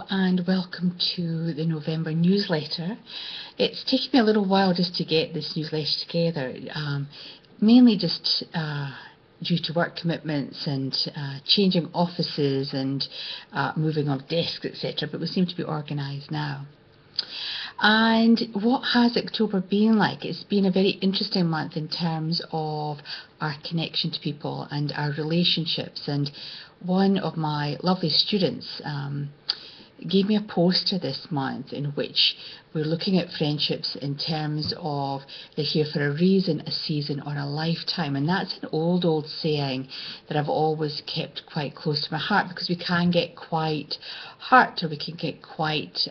And welcome to the November newsletter. It's taken me a little while just to get this newsletter together, mainly just due to work commitments and changing offices and moving of desks, etc. But we seem to be organised now. And what has October been like? It's been a very interesting month in terms of our connection to people and our relationships. And one of my lovely students gave me a poster this month in which we're looking at friendships in terms of they're here for a reason, a season, or a lifetime. And that's an old saying that I've always kept quite close to my heart, because we can get quite hurt, or we can get quite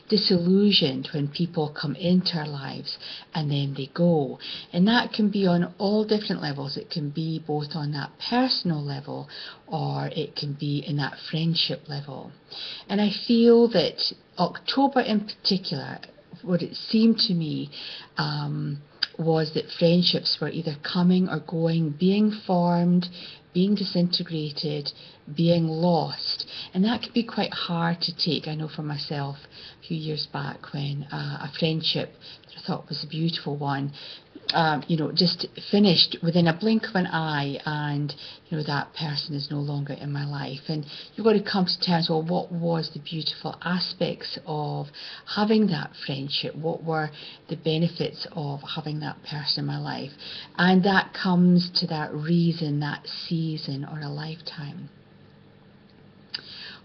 disillusioned when people come into our lives and then they go. And that can be on all different levels. It can be both on that personal level, or it can be in that friendship level. And I feel that October in particular, what it seemed to me was that friendships were either coming or going, being formed, being disintegrated, being lost. And that can be quite hard to take. I know for myself a few years back when a friendship that I thought was a beautiful one, just finished within a blink of an eye, and that person is no longer in my life. And you've got to come to terms with what was the beautiful aspects of having that friendship, what were the benefits of having that person in my life, and that comes to that reason, that season, or a lifetime.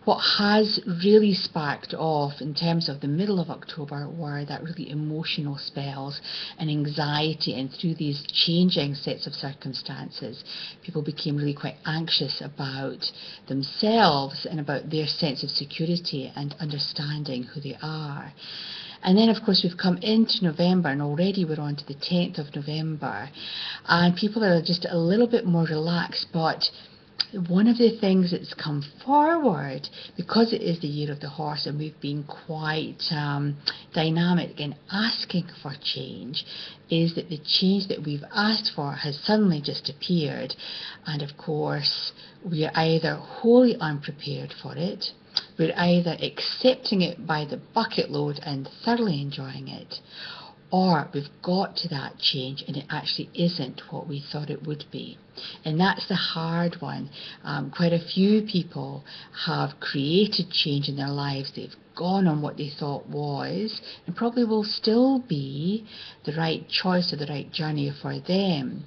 What has really sparked off in terms of the middle of October were that really emotional spells and anxiety, and through these changing sets of circumstances, people became really quite anxious about themselves and about their sense of security and understanding who they are. And then, of course, we've come into November, and already we're on to the 10th of November, and people are just a little bit more relaxed. But one of the things that's come forward, because it is the year of the horse and we've been quite dynamic in asking for change, is that the change that we've asked for has suddenly just appeared. And of course, we are either wholly unprepared for it, we're either accepting it by the bucket load and thoroughly enjoying it, or we've got to that change and it actually isn't what we thought it would be. And that's the hard one. Quite a few people have created change in their lives. They've gone on what they thought was, and probably will still be, the right choice or the right journey for them.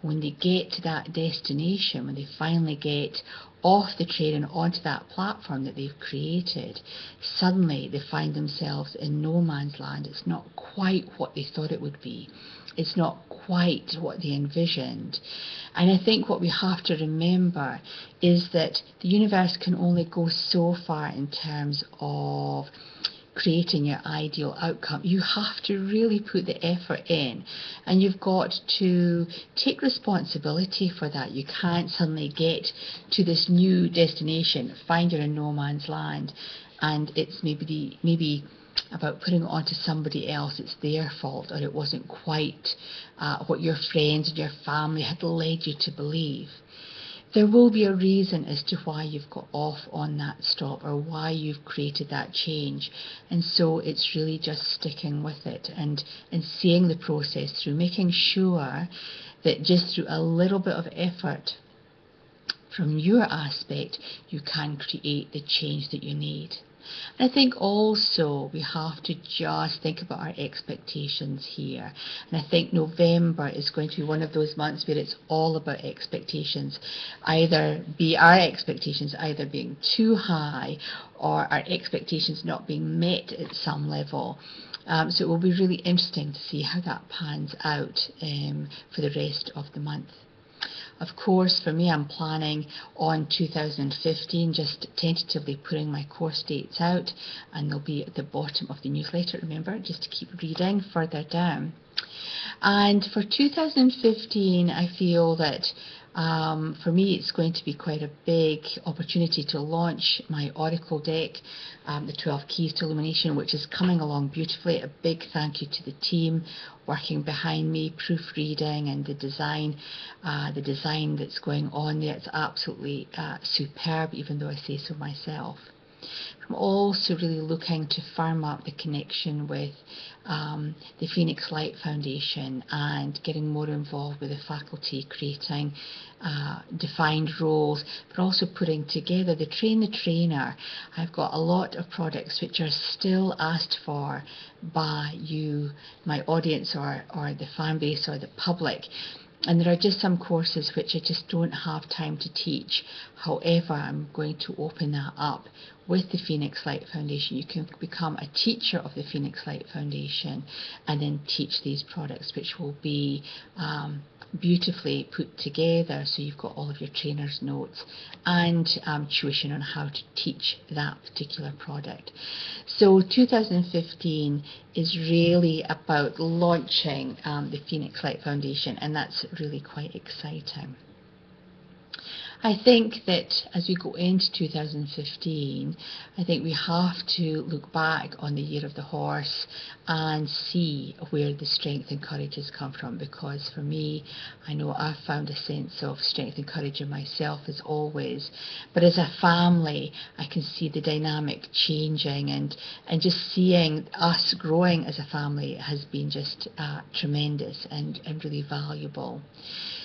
When they get to that destination, when they finally get off the train and onto that platform that they've created, suddenly they find themselves in no man's land. It's not quite what they thought it would be. It's not quite what they envisioned. And I think what we have to remember is that the universe can only go so far in terms of creating your ideal outcome. You have to really put the effort in, and you've got to take responsibility for that. You can't suddenly get to this new destination, find you're in no man's land, and it's maybe about putting it onto somebody else. It's their fault, or it wasn't quite what your friends and your family had led you to believe. There will be a reason as to why you've got off on that stop, or why you've created that change. And so it's really just sticking with it and seeing the process through, making sure that just through a little bit of effort from your aspect, you can create the change that you need. And I think also we have to just think about our expectations here. And I think November is going to be one of those months where it's all about expectations. Our expectations either being too high, or our expectations not being met at some level. So it will be really interesting to see how that pans out for the rest of the month. Of course, for me, I'm planning on 2015, just tentatively putting my course dates out, and they'll be at the bottom of the newsletter, remember, just to keep reading further down. And for 2015, I feel that for me it's going to be quite a big opportunity to launch my Oracle deck, the 12 Keys to Illumination, which is coming along beautifully. A big thank you to the team working behind me, proofreading, and the design that's going on there. It's absolutely superb, even though I say so myself. I'm also really looking to firm up the connection with the Phoenix Light Foundation and getting more involved with the faculty, creating defined roles, but also putting together the Train the Trainer. I've got a lot of products which are still asked for by you, my audience, or the fan base or the public. And there are just some courses which I just don't have time to teach. However, I'm going to open that up with the Phoenix Light Foundation. You can become a teacher of the Phoenix Light Foundation and then teach these products, which will be beautifully put together, so you've got all of your trainer's notes and tuition on how to teach that particular product. So 2015 is really about launching the Phoenix Light Foundation, and that's really quite exciting. I think that as we go into 2015, I think we have to look back on the year of the horse and see where the strength and courage has come from, because for me, I know I've found a sense of strength and courage in myself as always, but as a family I can see the dynamic changing, and just seeing us growing as a family has been just tremendous and really valuable.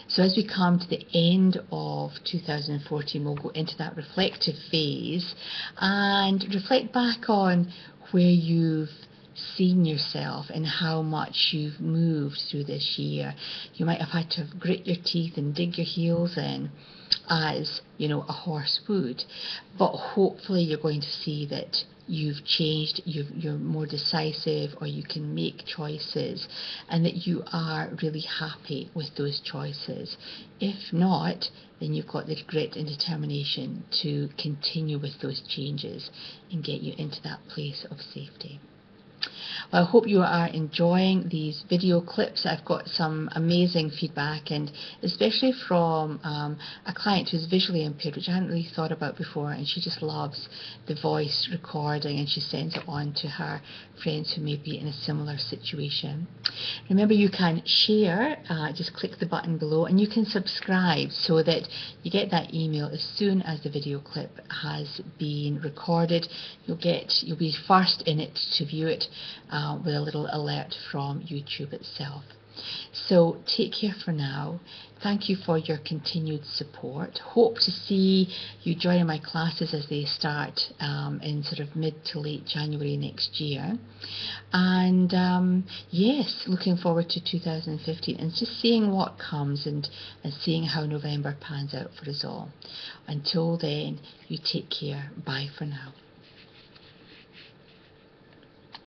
So as we come to the end of 2014, we'll go into that reflective phase and reflect back on where you've seen yourself and how much you've moved through this year. You might have had to grit your teeth and dig your heels in, as you know, a horse would, but hopefully you're going to see that you've changed, you're more decisive, or you can make choices, and that you are really happy with those choices. If not, then you've got the grit and determination to continue with those changes and get you into that place of safety. Well, I hope you are enjoying these video clips. I've got some amazing feedback, and especially from a client who's visually impaired, which I hadn't really thought about before, and she just loves the voice recording, and she sends it on to her friends who may be in a similar situation. Remember, you can share, just click the button below, and you can subscribe so that you get that email as soon as the video clip has been recorded. You'll be first in it to view it with a little alert from YouTube itself. So take care for now. Thank you for your continued support. Hope to see you joining my classes as they start in sort of mid to late January next year. And yes, looking forward to 2015 and just seeing what comes and seeing how November pans out for us all. Until then, you take care. Bye for now.